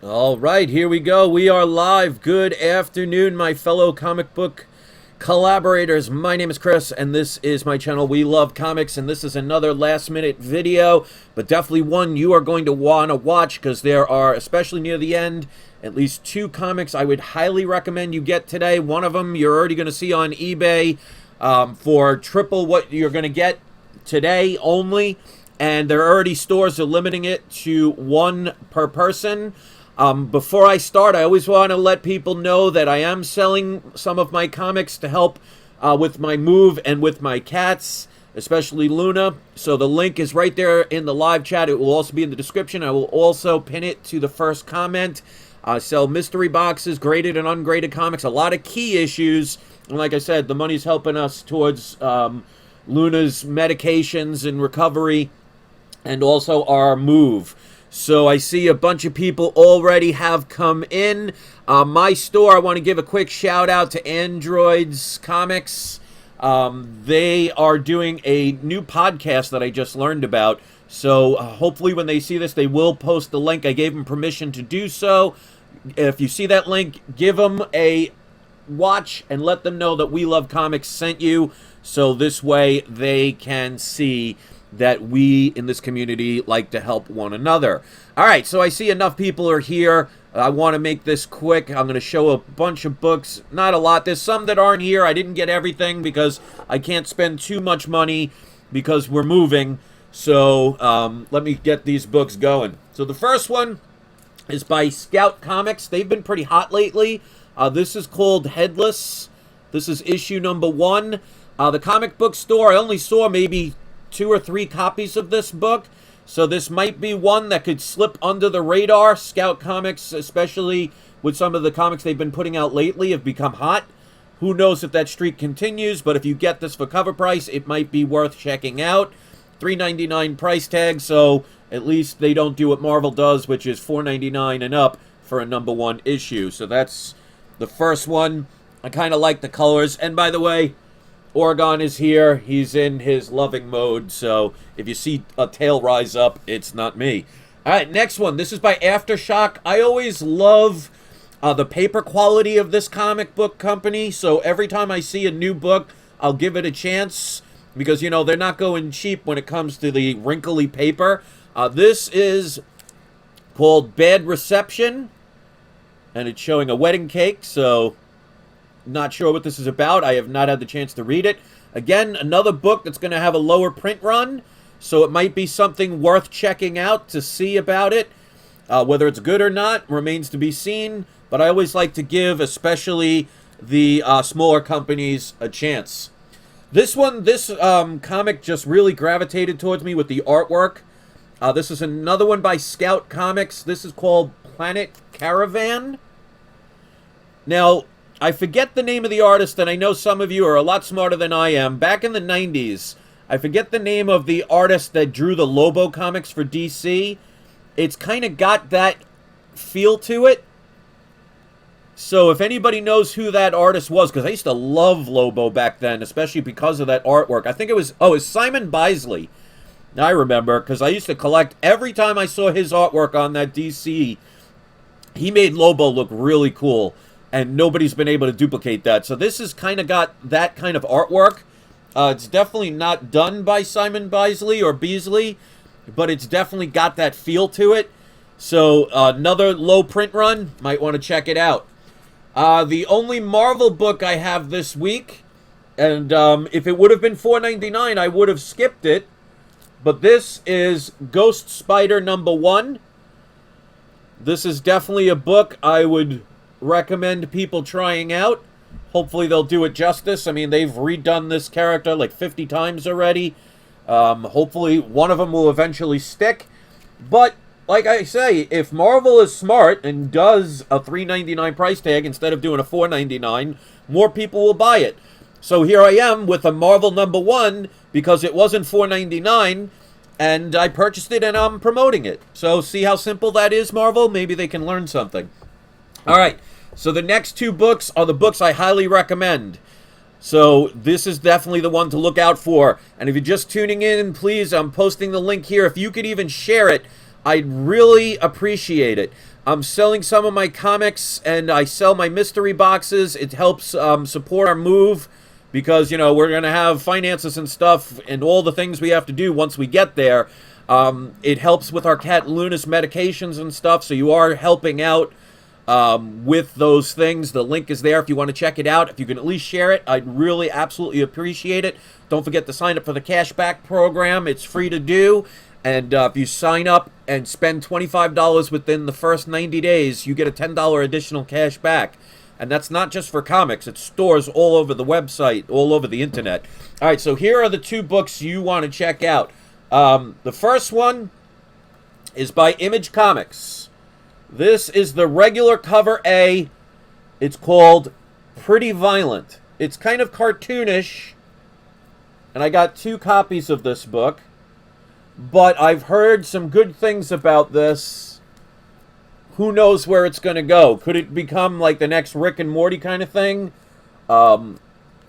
All right, here we go. We are live. Good afternoon, my fellow comic book collaborators. My name is Chris, and this is my channel, We Love Comics, and this is another last-minute video, but definitely one you are going to want to watch because there are, especially near the end, at least two comics I would highly recommend you get today. One of them you're already going to see on eBay for triple what you're going to get today only, and there are already stores that are limiting it to one per person. Before I start, I always want to let people know that I am selling some of my comics to help with my move and with my cats, especially Luna. So the link is right there in the live chat. It will also be in the description. I will also pin it to the first comment. I sell mystery boxes, graded and ungraded comics, a lot of key issues. And like I said, the money's helping us towards Luna's medications and recovery and also our move. So I see a bunch of people already have come in. My store, I want to give a quick shout out to Androids Comics. They are doing a new podcast that I just learned about. So hopefully when they see this, they will post the link. I gave them permission to do so. If you see that link, give them a watch and let them know that We Love Comics sent you. So this way they can see that we in this community like to help one another. All right, so I see enough people are here. I want to make this quick. I'm going to show a bunch of books. Not a lot. There's some that aren't here. I didn't get everything because I can't spend too much money because we're moving. So let me get these books going. So the first one is by Scout Comics. They've been pretty hot lately. This is called Headless. This is issue number 1. The comic book store, I only saw maybe 2 or 3 copies of this book, so this might be one that could slip under the radar. Scout Comics, especially with some of the comics they've been putting out lately, have become hot. Who knows if that streak continues, but if you get this for cover price, it might be worth checking out. $3.99 price tag, so at least they don't do what Marvel does, which is $4.99 and up for a number 1 issue. So that's the first one. I kind of like the colors, and by the way, Oregon is here. He's in his loving mode, so if you see a tail rise up, it's not me. All right, next one. This is by Aftershock. I always love the paper quality of this comic book company, so every time I see a new book, I'll give it a chance because, you know, they're not going cheap when it comes to the wrinkly paper. This is called Bad Reception, and it's showing a wedding cake, so not sure what this is about. I have not had the chance to read it. Again, another book that's going to have a lower print run, so it might be something worth checking out to see about it. Whether it's good or not remains to be seen, but I always like to give, especially the smaller companies, a chance. This comic just really gravitated towards me with the artwork. This is another one by Scout Comics. This is called Planet Caravan. Now, I forget the name of the artist, and I know some of you are a lot smarter than I am. Back in the 90s, I forget the name of the artist that drew the Lobo comics for DC. It's kind of got that feel to it. So if anybody knows who that artist was, because I used to love Lobo back then, especially because of that artwork. I think it was, it's Simon Bisley. I remember, because I used to collect every time I saw his artwork on that DC. He made Lobo look really cool. And nobody's been able to duplicate that. So this has kind of got that kind of artwork. It's definitely not done by Simon Bisley or Beasley, but it's definitely got that feel to it. So another low print run, might want to check it out. The only Marvel book I have this week, and if it would have been $4.99, I would have skipped it. But this is Ghost Spider number 1. This is definitely a book I would recommend people trying out. Hopefully they'll do it justice. I mean, they've redone this character like 50 times already. Hopefully one of them will eventually stick. But like I say, if Marvel is smart and does a $3.99 price tag instead of doing a $4.99, more people will buy it. So here I am with a Marvel number 1 because it wasn't $4.99 and I purchased it and I'm promoting it. So see how simple that is, Marvel? Maybe they can learn something. All right. So the next 2 books are the books I highly recommend. So this is definitely the one to look out for. And if you're just tuning in, please, I'm posting the link here. If you could even share it, I'd really appreciate it. I'm selling some of my comics, and I sell my mystery boxes. It helps support our move because, you know, we're going to have finances and stuff and all the things we have to do once we get there. It helps with our cat Luna's medications and stuff, so you are helping out with those things. The link is there if you want to check it out. If you can at least share it, I'd really absolutely appreciate it. Don't forget to sign up for the cashback program. It's free to do. And if you sign up and spend $25 within the first 90 days, you get a $10 additional cash back. And that's not just for comics. It's stores all over the website, all over the internet. All right, so here are the two books you want to check out. The first one is by Image Comics. This is the regular cover A. It's called Pretty Violent. It's kind of cartoonish. And I got 2 copies of this book. But I've heard some good things about this. Who knows where it's going to go? Could it become like the next Rick and Morty kind of thing?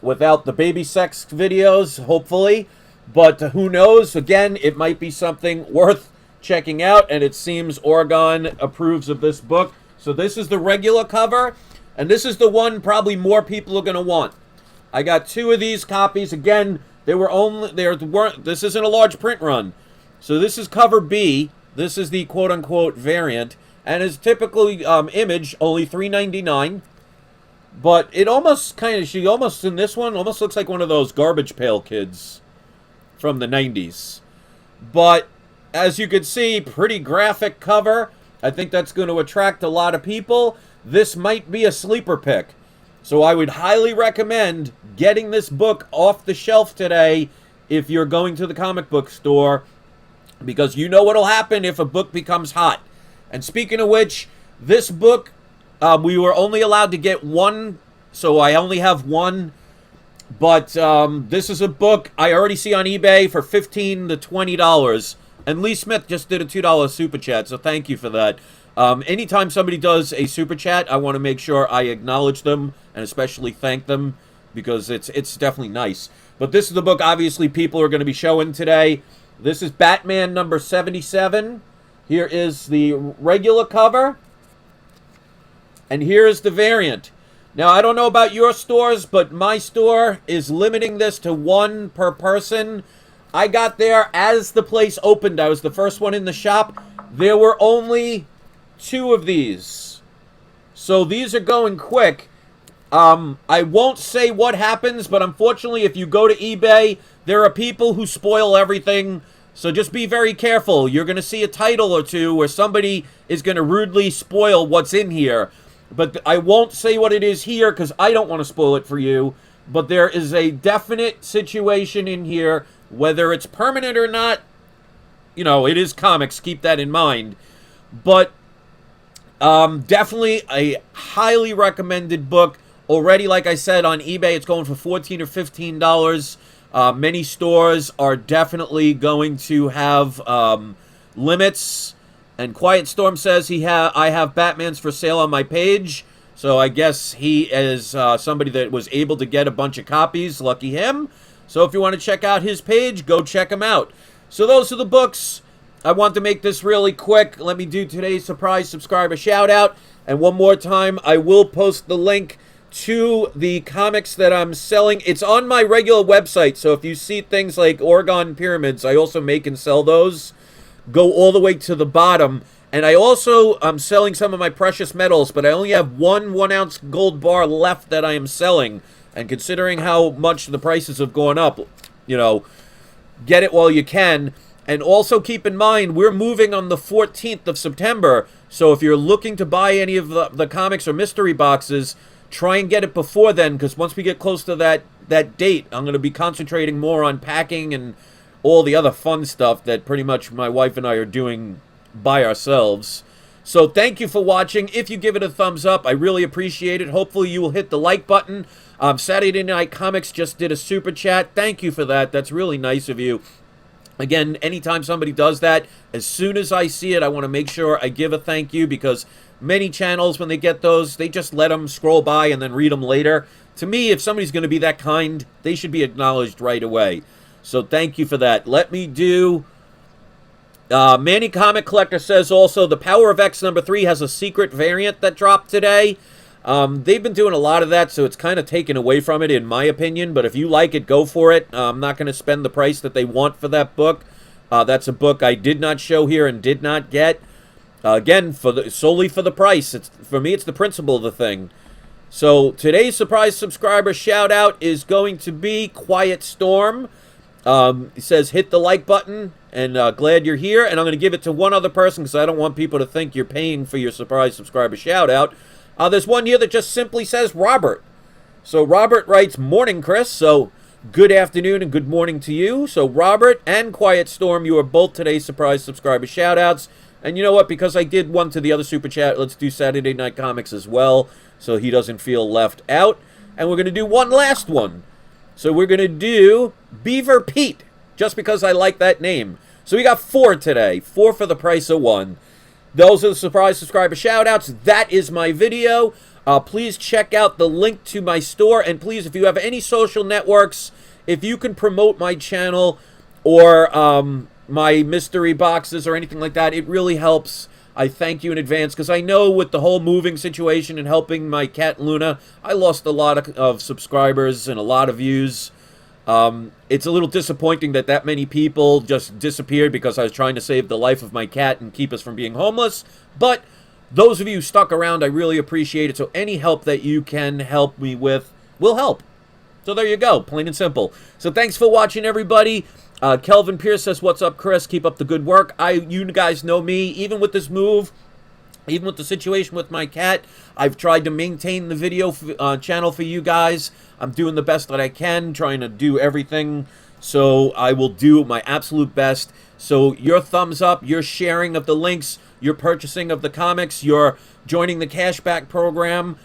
Without the baby sex videos, hopefully. But who knows? Again, it might be something worth checking out. And it seems Oregon approves of this book. So this is the regular cover. And this is the one probably more people are going to want. I got 2 of these copies. Again, this isn't a large print run. So this is cover B. This is the quote-unquote variant. And it's typically Image, only $3.99. But it almost she almost, in this one, almost looks like one of those Garbage Pail Kids from the 90s. But, as you can see, pretty graphic cover. I think that's going to attract a lot of people. This might be a sleeper pick. So I would highly recommend getting this book off the shelf today if you're going to the comic book store, because you know what'll happen if a book becomes hot. And speaking of which, this book, we were only allowed to get 1, so I only have 1. But this is a book I already see on eBay for $15 to $20. And Lee Smith just did a $2 super chat, so thank you for that. Anytime somebody does a super chat, I want to make sure I acknowledge them and especially thank them, because it's definitely nice. But this is the book obviously people are going to be showing today. This is Batman number 77. Here is the regular cover. And here is the variant. Now, I don't know about your stores, but my store is limiting this to 1 per person. I got there as the place opened. I was the first one in the shop. There were only 2 of these. So these are going quick. I won't say what happens, but unfortunately, if you go to eBay, there are people who spoil everything. So just be very careful. You're going to see a title or 2 where somebody is going to rudely spoil what's in here. But I won't say what it is here because I don't want to spoil it for you. But there is a definite situation in here, whether it's permanent or not. You know, it is comics. Keep that in mind. But definitely a highly recommended book. Already, like I said, on eBay, it's going for $14 or $15. Many stores are definitely going to have limits. And Quiet Storm says I have Batmans for sale on my page. So I guess he is somebody that was able to get a bunch of copies. Lucky him. So if you want to check out his page, go check him out. So those are the books. I want to make this really quick. Let me do today's surprise subscriber shout out. And one more time, I will post the link to the comics that I'm selling. It's on my regular website, so if you see things like Oregon Pyramids, I also make and sell those. Go all the way to the bottom. And I also am selling some of my precious metals, but I only have 1 1-ounce gold bar left that I am selling. And considering how much the prices have gone up, you know, get it while you can. And also keep in mind, we're moving on the 14th of September, so if you're looking to buy any of the comics or mystery boxes, try and get it before then, because once we get close to that date, I'm going to be concentrating more on packing and all the other fun stuff that pretty much my wife and I are doing by ourselves. So thank you for watching. If you give it a thumbs up, I really appreciate it. Hopefully you will hit the like button. Saturday Night Comics just did a super chat. Thank you for that. That's really nice of you. Again, anytime somebody does that, as soon as I see it, I want to make sure I give a thank you, because many channels, when they get those, they just let them scroll by and then read them later. To me, if somebody's going to be that kind, they should be acknowledged right away. So thank you for that. Let me do Manny Comic Collector says also the Power of X #3 has a secret variant that dropped today. They've been doing a lot of that, so it's kind of taken away from it, in my opinion. But if you like it, go for it. I'm not going to spend the price that they want for that book. That's a book I did not show here and did not get. Again, solely for the price. For me, it's the principle of the thing. So today's surprise subscriber shout out is going to be Quiet Storm. He says hit the like button and glad you're here. And I'm going to give it to one other person because I don't want people to think you're paying for your surprise subscriber shout out. There's one here that just simply says Robert. So Robert writes, morning, Chris. So good afternoon and good morning to you. So Robert and Quiet Storm, you are both today's surprise subscriber shout outs. And you know what? Because I did one to the other super chat, let's do Saturday Night Comics as well so he doesn't feel left out. And we're going to do one last one. So we're going to do Beaver Pete, just because I like that name. So we got 4 today. 4 for the price of 1. Those are the surprise subscriber shout-outs. That is my video. Please check out the link to my store. And please, if you have any social networks, if you can promote my channel or my mystery boxes or anything like that, it really helps. I thank you in advance because I know with the whole moving situation and helping my cat Luna, I lost a lot of subscribers and a lot of views. It's a little disappointing that many people just disappeared because I was trying to save the life of my cat and keep us from being homeless. But those of you who stuck around, I really appreciate it. So any help that you can help me with will help. So there you go, plain and simple. So thanks for watching, everybody. Kelvin Pierce says, what's up, Chris? Keep up the good work. You guys know me. Even with this move, even with the situation with my cat, I've tried to maintain the video channel for you guys. I'm doing the best that I can, trying to do everything. So I will do my absolute best. So your thumbs up, your sharing of the links, your purchasing of the comics, your joining the cashback program,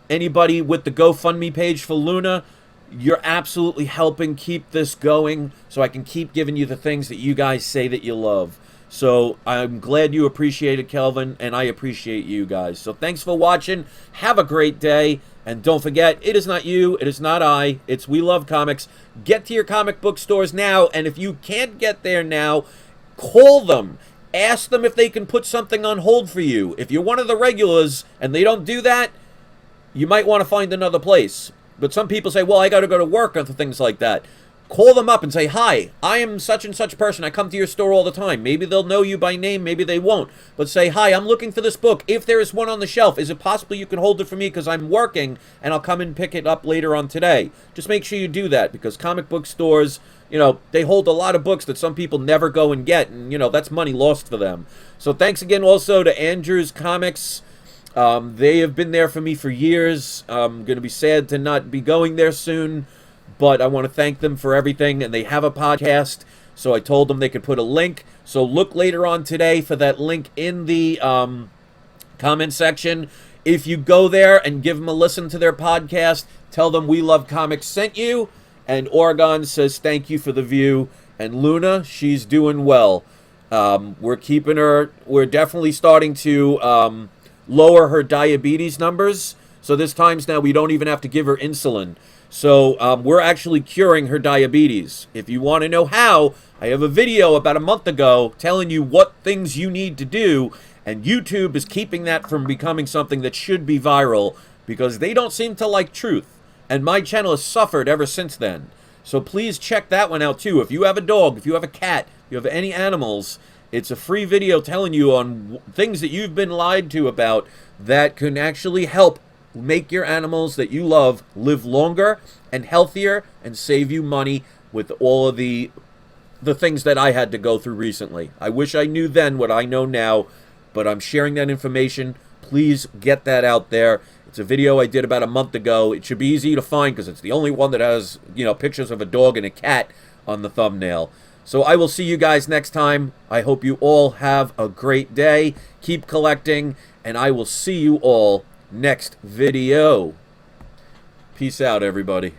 anybody with the GoFundMe page for Luna, you're absolutely helping keep this going so I can keep giving you the things that you guys say that you love. So I'm glad you appreciate it, Kelvin, and I appreciate you guys. So thanks for watching. Have a great day. And don't forget, it is not you, it is not I, it's We Love Comics. Get to your comic book stores now, and if you can't get there now, call them. Ask them if they can put something on hold for you. If you're one of the regulars and they don't do that, you might want to find another place. But some people say, well, I got to go to work or things like that. Call them up and say, hi, I am such and such person. I come to your store all the time. Maybe they'll know you by name. Maybe they won't. But say, hi, I'm looking for this book. If there is one on the shelf, is it possible you can hold it for me because I'm working and I'll come and pick it up later on today? Just make sure you do that because comic book stores, you know, they hold a lot of books that some people never go and get. And, you know, that's money lost for them. So thanks again also to Andrew's Comics. They have been there for me for years. I'm going to be sad to not be going there soon, but I want to thank them for everything. And they have a podcast, so I told them they could put a link. So look later on today for that link in the comment section. If you go there and give them a listen to their podcast, tell them We Love Comics sent you. And Oregon says thank you for the view. And Luna, she's doing well. We're keeping her, we're definitely starting to lower her diabetes numbers. So this times now we don't even have to give her insulin. So we're actually curing her diabetes. If you want to know how, I have a video about a month ago telling you what things you need to do. And YouTube is keeping that from becoming something that should be viral because they don't seem to like truth. And my channel has suffered ever since then. So please check that one out too. If you have a dog, if you have a cat, if you have any animals, it's a free video telling you on things that you've been lied to about that can actually help make your animals that you love live longer and healthier and save you money with all of the things that I had to go through recently. I wish I knew then what I know now, but I'm sharing that information. Please get that out there. It's a video I did about a month ago. It should be easy to find because it's the only one that has, you know, pictures of a dog and a cat on the thumbnail. So I will see you guys next time. I hope you all have a great day. Keep collecting, and I will see you all next video. Peace out, everybody.